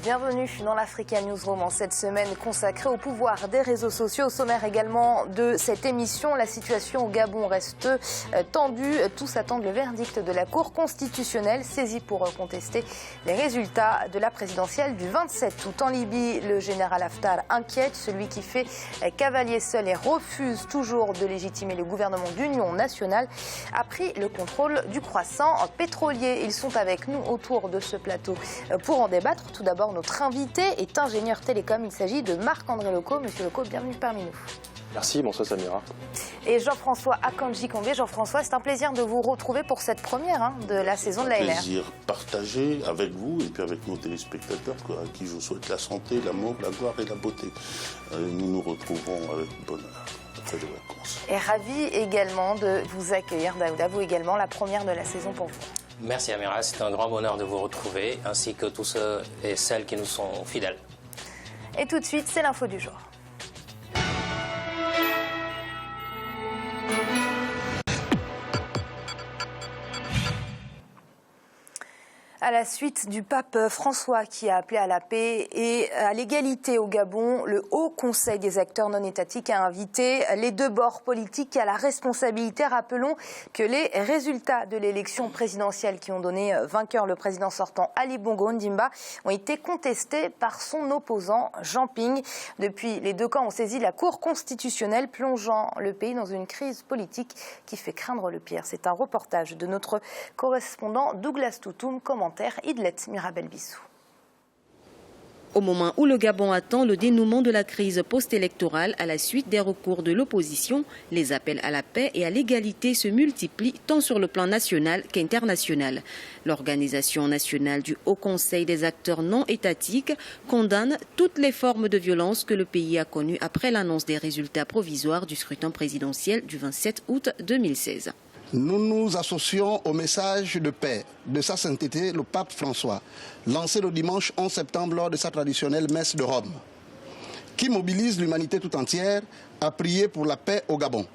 Bienvenue dans l'Africa Newsroom en cette semaine consacrée au pouvoir des réseaux sociaux. Au sommaire également de cette émission, la situation au Gabon reste tendue. Tous attendent le verdict de la Cour constitutionnelle saisie pour contester les résultats de la présidentielle du 27 août. En Libye, le général Haftar inquiète, celui qui fait cavalier seul et refuse toujours de légitimer le gouvernement d'union nationale, a pris le contrôle du croissant pétrolier. Ils sont avec nous autour de ce plateau pour en débattre. Tout d'abord, notre invité est ingénieur télécom. Il s'agit de Marc-André Loco. Monsieur Loco, bienvenue parmi nous. Merci, bonsoir Samira. Et Jean-François Akanji-Kongé. Jean-François, c'est un plaisir de vous retrouver pour cette première de la saison de la LR. Un plaisir partagé avec vous et puis avec nos téléspectateurs, à qui je souhaite la santé, l'amour, la gloire et la beauté. Nous nous retrouvons avec bonheur après les vacances. Et ravi également de vous accueillir, Daouda, vous également, la première de la saison pour vous. Merci Amira, c'est un grand bonheur de vous retrouver, ainsi que tous ceux et celles qui nous sont fidèles. Et tout de suite, c'est l'info du jour. À la suite du pape François qui a appelé à la paix et à l'égalité au Gabon, le Haut Conseil des acteurs non étatiques a invité les deux bords politiques à la responsabilité. Rappelons que les résultats de l'élection présidentielle qui ont donné vainqueur le président sortant Ali Bongo Ondimba ont été contestés par son opposant Jean Ping. Depuis, les deux camps ont saisi la Cour constitutionnelle, plongeant le pays dans une crise politique qui fait craindre le pire. C'est un reportage de notre correspondant Douglas Toutoum, commentaire Idlet Mirabel-Bissou. Au moment où le Gabon attend le dénouement de la crise post-électorale à la suite des recours de l'opposition, les appels à la paix et à l'égalité se multiplient tant sur le plan national qu'international. L'Organisation nationale du Haut Conseil des acteurs non étatiques condamne toutes les formes de violence que le pays a connues après l'annonce des résultats provisoires du scrutin présidentiel du 27 août 2016. Nous nous associons au message de paix de sa sainteté, le pape François, lancé le dimanche 11 septembre lors de sa traditionnelle messe de Rome, qui mobilise l'humanité tout entière à prier pour la paix au Gabon.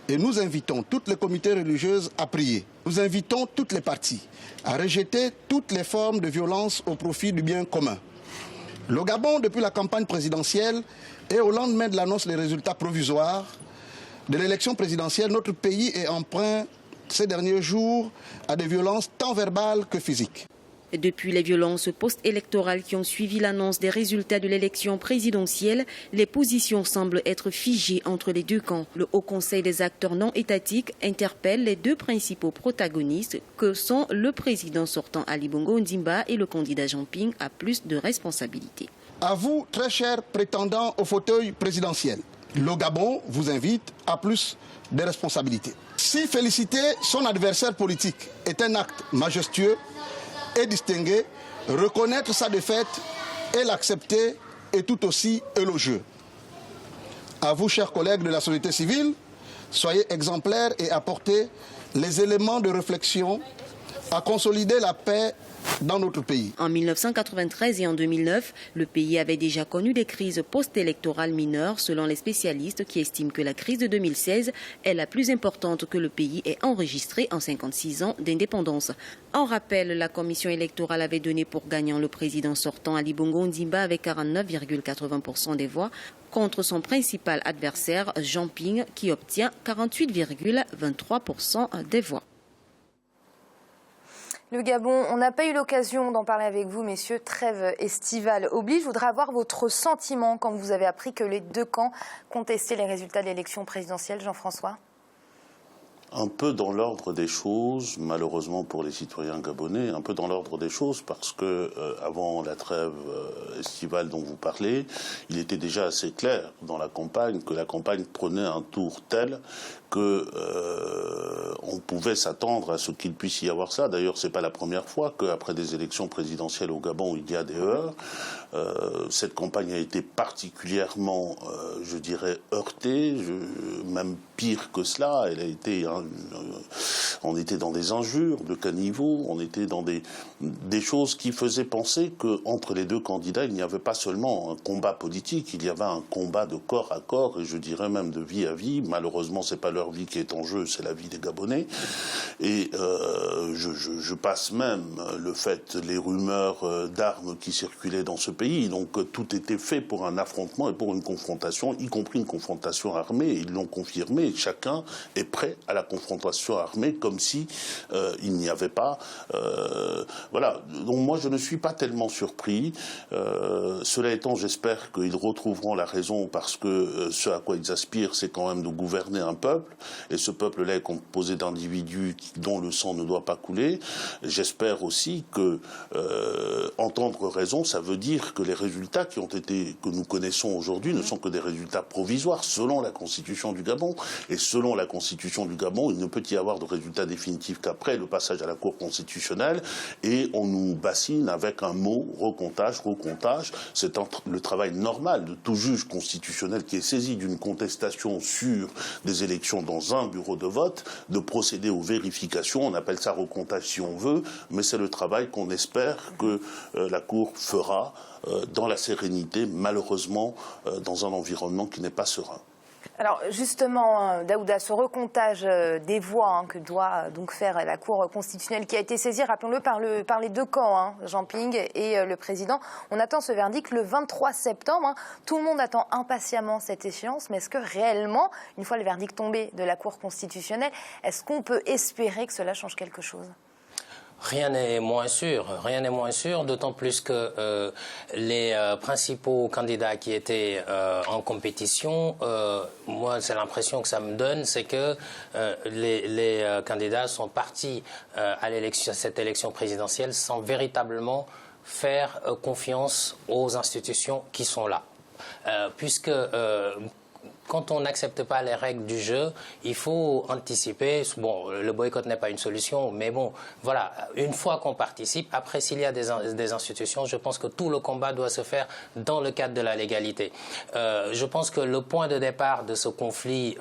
Et nous invitons toutes les communautés religieuses à prier. Nous invitons toutes les parties à rejeter toutes les formes de violence au profit du bien commun. Le Gabon, depuis la campagne présidentielle et au lendemain de l'annonce des résultats provisoires de l'élection présidentielle, notre pays est emprunt ces derniers jours à des violences tant verbales que physiques. Depuis les violences post-électorales qui ont suivi l'annonce des résultats de l'élection présidentielle, les positions semblent être figées entre les deux camps. Le Haut Conseil des acteurs non étatiques interpelle les deux principaux protagonistes que sont le président sortant Ali Bongo Ondimba et le candidat Jean Ping à plus de responsabilités. À vous, très chers prétendants au fauteuil présidentiel, le Gabon vous invite à plus de responsabilités. Si féliciter son adversaire politique est un acte majestueux et distingué, reconnaître sa défaite et l'accepter est tout aussi élogieux. À vous, chers collègues de la société civile, soyez exemplaires et apportez les éléments de réflexion à consolider la paix dans notre pays. En 1993 et en 2009, le pays avait déjà connu des crises post-électorales mineures selon les spécialistes qui estiment que la crise de 2016 est la plus importante que le pays ait enregistrée en 56 ans d'indépendance. En rappel, la commission électorale avait donné pour gagnant le président sortant Ali Bongo Ondimba avec 49,80% des voix contre son principal adversaire Jean Ping qui obtient 48,23% des voix. Le Gabon, on n'a pas eu l'occasion d'en parler avec vous, messieurs. Trêve estivale oblige. Je voudrais avoir votre sentiment quand vous avez appris que les deux camps contestaient les résultats de l'élection présidentielle, Jean-François. Un peu dans l'ordre des choses, malheureusement pour les citoyens gabonais, un peu dans l'ordre des choses parce que avant la trêve estivale dont vous parlez, il était déjà assez clair dans la campagne que la campagne prenait un tour tel que on pouvait s'attendre à ce qu'il puisse y avoir ça. D'ailleurs, c'est pas la première fois qu'après des élections présidentielles au Gabon, il y a des heurts. Cette campagne a été particulièrement, je dirais, heurtée, même pire que cela. Elle a été, on était dans des injures de caniveau, on était dans des choses qui faisaient penser qu'entre les deux candidats, il n'y avait pas seulement un combat politique, il y avait un combat de corps à corps, et je dirais même de vie à vie. Malheureusement, c'est pas leur vie qui est en jeu, c'est la vie des Gabonais. Et je passe même le fait, les rumeurs d'armes qui circulaient dans ce pays. Donc tout était fait pour un affrontement et pour une confrontation, y compris une confrontation armée. Ils l'ont confirmé. Chacun est prêt à la confrontation armée, comme si il n'y avait pas. Voilà. Donc moi, je ne suis pas tellement surpris. Cela étant, j'espère qu'ils retrouveront la raison, parce que ce à quoi ils aspirent, c'est quand même de gouverner un peuple. Et ce peuple-là est composé d'individus dont le sang ne doit pas couler. J'espère aussi que entendre raison, ça veut dire que les résultats que nous connaissons aujourd'hui ne sont que des résultats provisoires selon la Constitution du Gabon. Et selon la Constitution du Gabon, il ne peut y avoir de résultat définitif qu'après le passage à la Cour constitutionnelle. Et on nous bassine avec un mot, recomptage. C'est le travail normal de tout juge constitutionnel qui est saisi d'une contestation sur des élections dans un bureau de vote, de procéder aux vérifications. On appelle ça recomptage si on veut, mais c'est le travail qu'on espère que la Cour fera dans la sérénité, malheureusement dans un environnement qui n'est pas serein. Alors justement, Daouda, ce recomptage des voix que doit donc faire la Cour constitutionnelle, qui a été saisie, rappelons-le, par les deux camps, Jean Ping et le président. On attend ce verdict le 23 septembre. Tout le monde attend impatiemment cette échéance, mais est-ce que réellement, une fois le verdict tombé de la Cour constitutionnelle, est-ce qu'on peut espérer que cela change quelque chose ? Rien n'est moins sûr, d'autant plus que les principaux candidats qui étaient en compétition, moi c'est l'impression que ça me donne, c'est que les candidats sont partis à cette élection présidentielle sans véritablement faire confiance aux institutions qui sont là. Puisque quand on n'accepte pas les règles du jeu, il faut anticiper. Bon, le boycott n'est pas une solution, mais bon, voilà, une fois qu'on participe, après s'il y a des institutions, je pense que tout le combat doit se faire dans le cadre de la légalité. Je pense que le point de départ de ce conflit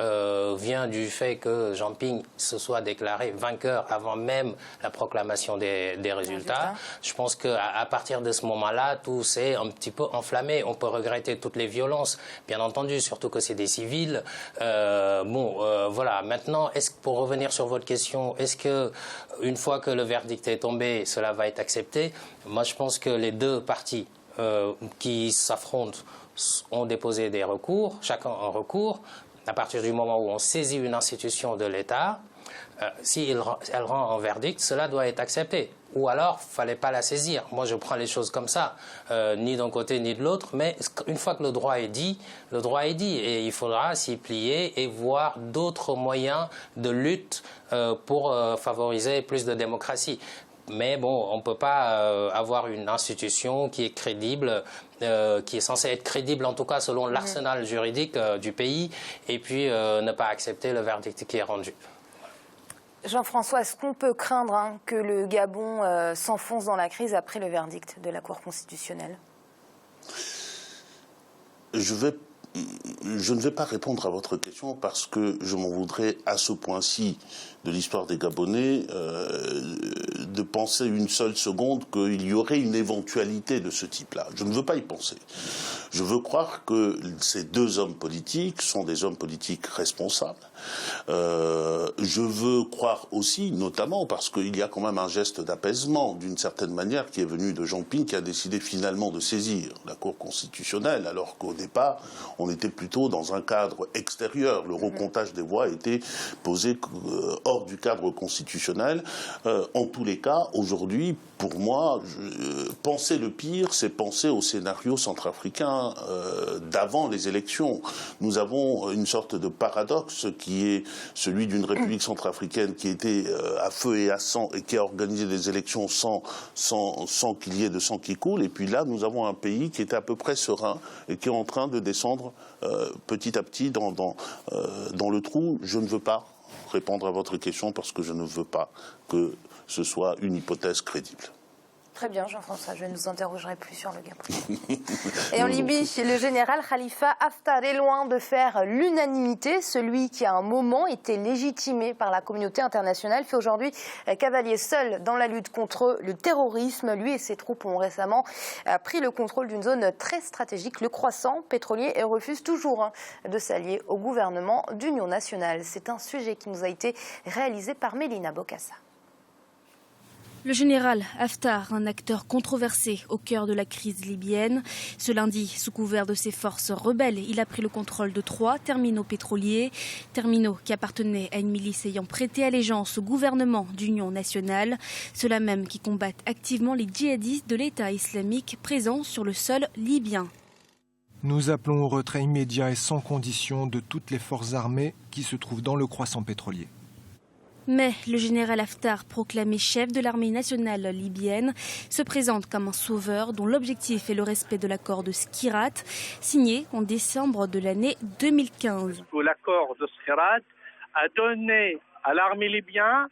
vient du fait que Jean Ping se soit déclaré vainqueur avant même la proclamation des résultats. Je pense qu'à partir de ce moment-là, tout s'est un petit peu enflammé. On peut regretter toutes les violences, bien entendu, surtout que c'est des civils. Voilà. Maintenant, pour revenir sur votre question, est-ce que une fois que le verdict est tombé, cela va être accepté? Moi, je pense que les deux parties qui s'affrontent ont déposé des recours, chacun un recours. À partir du moment où on saisit une institution de l'État, si elle rend un verdict, cela doit être accepté. Ou alors, il ne fallait pas la saisir. Moi, je prends les choses comme ça, ni d'un côté ni de l'autre. Mais une fois que le droit est dit, le droit est dit. Et il faudra s'y plier et voir d'autres moyens de lutte pour favoriser plus de démocratie. Mais bon, on ne peut pas avoir une institution qui est crédible, qui est censée être crédible, en tout cas selon l'arsenal juridique du pays, et puis ne pas accepter le verdict qui est rendu. Jean-François, est-ce qu'on peut craindre que le Gabon s'enfonce dans la crise après le verdict de la Cour constitutionnelle ? Je ne vais pas répondre à votre question parce que je m'en voudrais à ce point-ci de l'histoire des Gabonais de penser une seule seconde qu'il y aurait une éventualité de ce type-là. Je ne veux pas y penser. Je veux croire que ces deux hommes politiques sont des hommes politiques responsables. Je veux croire aussi, notamment parce qu'il y a quand même un geste d'apaisement, d'une certaine manière, qui est venu de Jean Ping, qui a décidé finalement de saisir la Cour constitutionnelle, alors qu'au départ, on était plutôt dans un cadre extérieur. Le recomptage des voix était posé hors du cadre constitutionnel. En tous les cas, aujourd'hui, pour moi, penser le pire, c'est penser au scénario centrafricain d'avant les élections. Nous avons une sorte de paradoxe qui est celui d'une république centrafricaine qui était à feu et à sang et qui a organisé des élections sans qu'il y ait de sang qui coule. Et puis là, nous avons un pays qui était à peu près serein et qui est en train de descendre petit à petit dans le trou. Je ne veux pas répondre à votre question parce que je ne veux pas que ce soit une hypothèse crédible. Très bien, Jean-François, je ne nous interrogerai plus sur le Gabon. Et en Libye, le général Khalifa Haftar est loin de faire l'unanimité. Celui qui, à un moment, était légitimé par la communauté internationale fait aujourd'hui cavalier seul dans la lutte contre le terrorisme. Lui et ses troupes ont récemment pris le contrôle d'une zone très stratégique, le croissant pétrolier, et refuse toujours de s'allier au gouvernement d'union nationale. C'est un sujet qui nous a été réalisé par Mélina Bokassa. Le général Haftar, un acteur controversé au cœur de la crise libyenne. Ce lundi, sous couvert de ses forces rebelles, il a pris le contrôle de 3 terminaux pétroliers. Terminaux qui appartenaient à une milice ayant prêté allégeance au gouvernement d'union nationale. Ceux-là même qui combattent activement les djihadistes de l'État islamique présents sur le sol libyen. Nous appelons au retrait immédiat et sans condition de toutes les forces armées qui se trouvent dans le croissant pétrolier. Mais le général Haftar, proclamé chef de l'armée nationale libyenne, se présente comme un sauveur dont l'objectif est le respect de l'accord de Skhirat, signé en décembre de l'année 2015. L'accord de Skhirat a donné à l'armée libyenne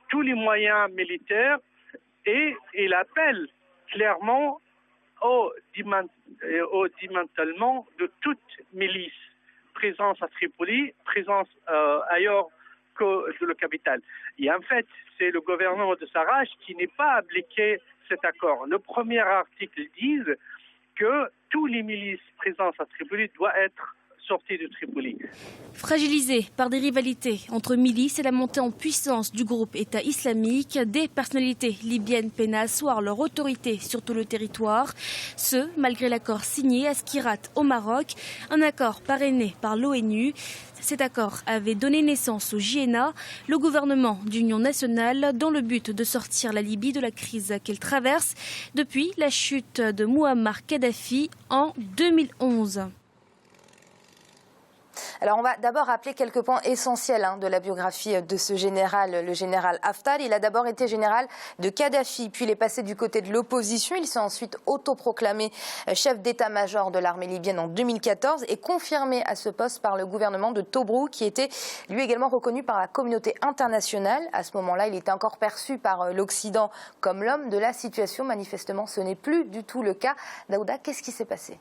tous les moyens militaires et il appelle clairement au démantèlement de toute milice, présence à Tripoli, présence ailleurs de la capitale. Et en fait, c'est le gouvernement de Sarraj qui n'est pas appliqué cet accord. Le premier article dit que tous les milices présentes à Tripoli doivent être sorties de Tripoli. Fragilisé par des rivalités entre milices et la montée en puissance du groupe État islamique, des personnalités libyennes peinent à asseoir leur autorité sur tout le territoire. Ce, malgré l'accord signé à Skhirat au Maroc, un accord parrainé par l'ONU. Cet accord avait donné naissance au JNA, le gouvernement d'union nationale, dans le but de sortir la Libye de la crise qu'elle traverse depuis la chute de Mouammar Kadhafi en 2011. Alors on va d'abord rappeler quelques points essentiels de la biographie de ce général, le général Haftar. Il a d'abord été général de Kadhafi, puis il est passé du côté de l'opposition. Il s'est ensuite autoproclamé chef d'état-major de l'armée libyenne en 2014 et confirmé à ce poste par le gouvernement de Tobrouk, qui était lui également reconnu par la communauté internationale. À ce moment-là, il était encore perçu par l'Occident comme l'homme de la situation. Manifestement, ce n'est plus du tout le cas. Daouda, qu'est-ce qui s'est passé ?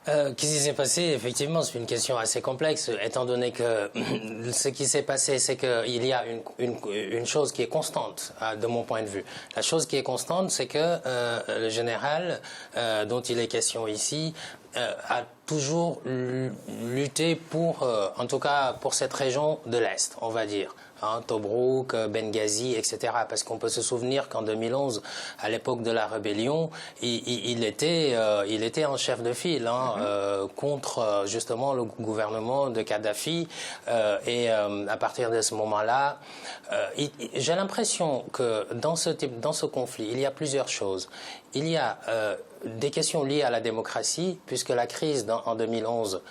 Qu'est-ce qui s'est passé? Effectivement, c'est une question assez complexe, étant donné que ce qui s'est passé, c'est qu'il y a une chose qui est constante, de mon point de vue. La chose qui est constante, c'est que le général dont il est question ici a toujours lutté pour, en tout cas pour cette région de l'Est, on va dire. Tobrouk, Benghazi, etc. Parce qu'on peut se souvenir qu'en 2011, à l'époque de la rébellion, il était en chef de file contre justement le gouvernement de Kadhafi. Et à partir de ce moment-là, j'ai l'impression que dans ce conflit, il y a plusieurs choses. Il y a des questions liées à la démocratie, puisque la crise en 2011,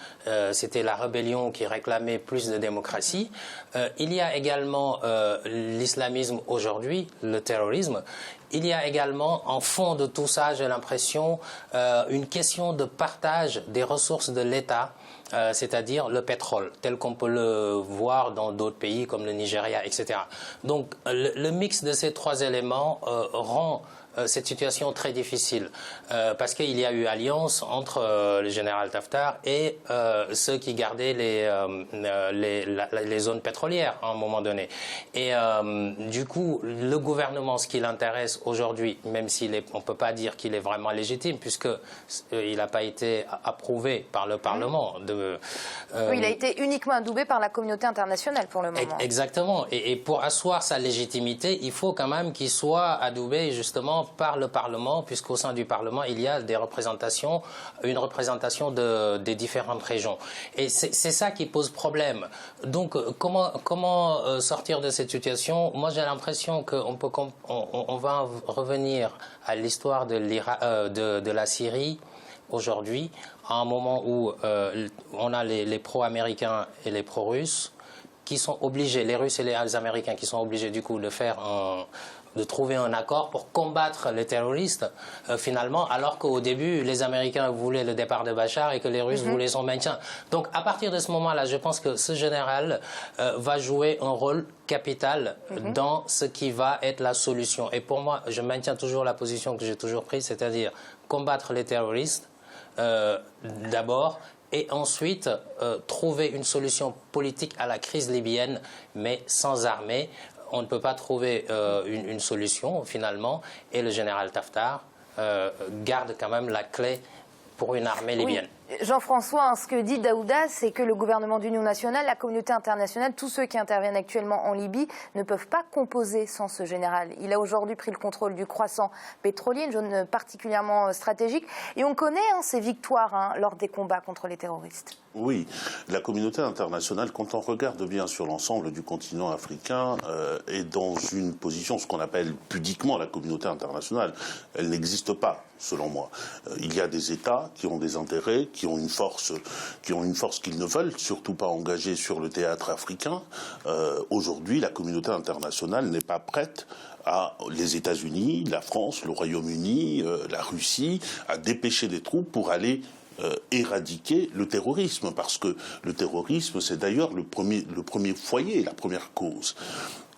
c'était la rébellion qui réclamait plus de démocratie. Il y a également l'islamisme aujourd'hui, le terrorisme. Il y a également, en fond de tout ça, j'ai l'impression, une question de partage des ressources de l'État, c'est-à-dire le pétrole, tel qu'on peut le voir dans d'autres pays comme le Nigeria, etc. Donc, le mix de ces trois éléments rend cette situation très difficile parce qu'il y a eu alliance entre le général Haftar et ceux qui gardaient les zones pétrolières à un moment donné. Et du coup, le gouvernement, ce qui l'intéresse aujourd'hui, même on ne peut pas dire qu'il est vraiment légitime puisqu'il n'a pas été approuvé par le Parlement. Oui, il a été uniquement adoubé par la communauté internationale pour le moment. Exactement. Et pour asseoir sa légitimité, il faut quand même qu'il soit adoubé justement par le Parlement, puisqu'au sein du Parlement, il y a une représentation des différentes régions. Et c'est ça qui pose problème. Donc, comment sortir de cette situation? Moi, j'ai l'impression qu'on va revenir à l'histoire de la Syrie aujourd'hui, à un moment où on a les pro-américains et les pro-russes, qui sont obligés, les Russes et les Américains qui sont obligés du coup de trouver un accord pour combattre les terroristes, finalement, alors qu'au début, les Américains voulaient le départ de Bachar et que les Russes voulaient son maintien. Donc, à partir de ce moment-là, je pense que ce général va jouer un rôle capital dans ce qui va être la solution. Et pour moi, je maintiens toujours la position que j'ai toujours prise, c'est-à-dire combattre les terroristes d'abord, et ensuite trouver une solution politique à la crise libyenne, mais sans armée. On ne peut pas trouver une solution finalement, et le général Haftar garde quand même la clé pour une armée libyenne. Oui. Jean-François, ce que dit Daouda, c'est que le gouvernement d'union nationale, la communauté internationale, tous ceux qui interviennent actuellement en Libye ne peuvent pas composer sans ce général. Il a aujourd'hui pris le contrôle du croissant pétrolier, une zone particulièrement stratégique, et on connaît ses victoires lors des combats contre les terroristes. Oui, la communauté internationale, quand on regarde bien sur l'ensemble du continent africain, est dans une position, ce qu'on appelle pudiquement la communauté internationale. Elle n'existe pas, selon moi. Il y a des États qui ont des intérêts, qui ont une force qu'ils ne veulent surtout pas engager sur le théâtre africain. Aujourd'hui, la communauté internationale n'est pas prête les États-Unis, la France, le Royaume-Uni, la Russie, à dépêcher des troupes pour aller éradiquer le terrorisme, parce que le terrorisme, c'est d'ailleurs le premier foyer, la première cause.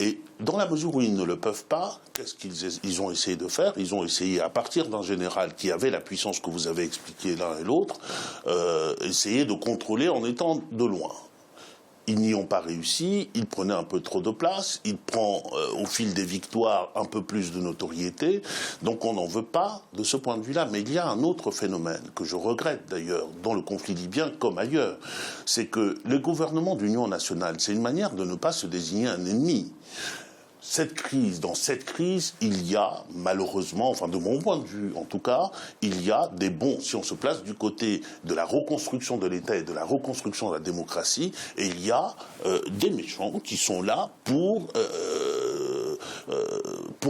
Et dans la mesure où ils ne le peuvent pas, qu'est-ce qu'ils ont essayé de faire? Ils ont essayé, à partir d'un général qui avait la puissance que vous avez expliquée l'un et l'autre, essayer de contrôler en étant de loin. Ils n'y ont pas réussi, ils prenaient un peu trop de place, il prend au fil des victoires un peu plus de notoriété, donc on n'en veut pas de ce point de vue-là. Mais il y a un autre phénomène que je regrette d'ailleurs, dans le conflit libyen comme ailleurs, c'est que le gouvernement d'union nationale, c'est une manière de ne pas se désigner un ennemi. Dans cette crise, il y a malheureusement, enfin de mon point de vue en tout cas, il y a des bons, si on se place du côté de la reconstruction de l'État et de la reconstruction de la démocratie, et il y a des méchants qui sont là pour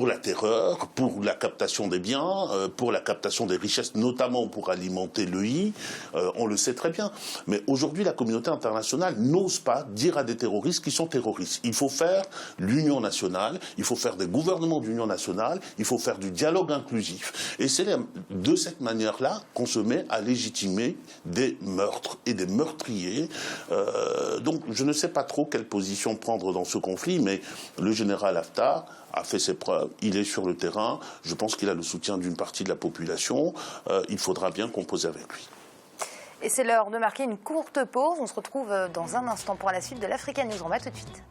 la terreur, pour la captation des biens, pour la captation des richesses, notamment pour alimenter l'EI, on le sait très bien. Mais aujourd'hui, la communauté internationale n'ose pas dire à des terroristes qu'ils sont terroristes. Il faut faire l'union nationale, il faut faire des gouvernements d'union nationale, il faut faire du dialogue inclusif. Et c'est de cette manière-là qu'on se met à légitimer des meurtres et des meurtriers. Donc je ne sais pas trop quelle position prendre dans ce conflit, mais le général Haftar a fait ses preuves, il est sur le terrain, je pense qu'il a le soutien d'une partie de la population, il faudra bien composer avec lui. Et c'est l'heure de marquer une courte pause, on se retrouve dans un instant pour la suite de l'Africa News, on va tout de suite.